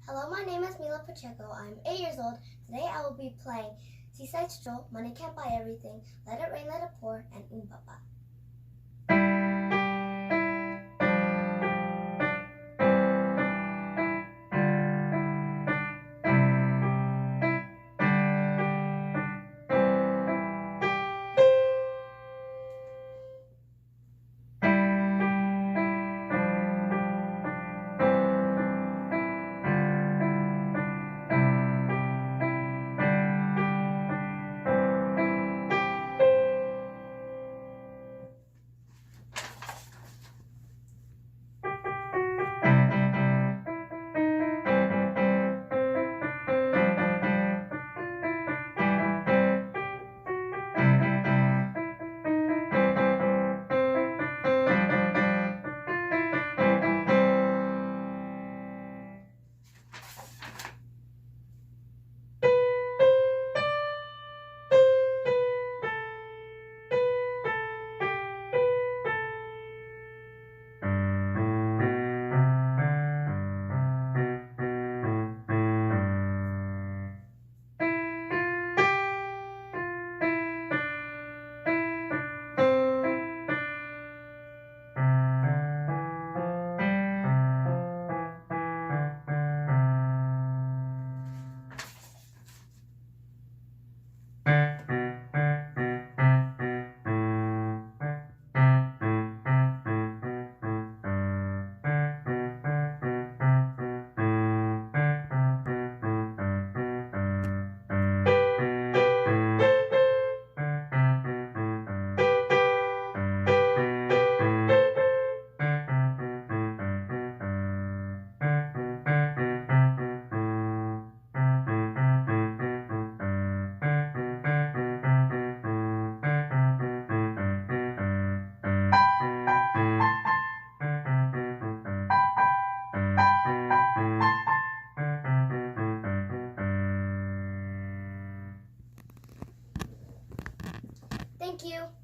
Hello, my name is Mila Pacheco. I'm 8 years old. Today I will be playing Seaside, Stroll, Money Can't Buy Everything, Let It Rain, Let It Pour, and Oom-Pa-Pa. Thank you.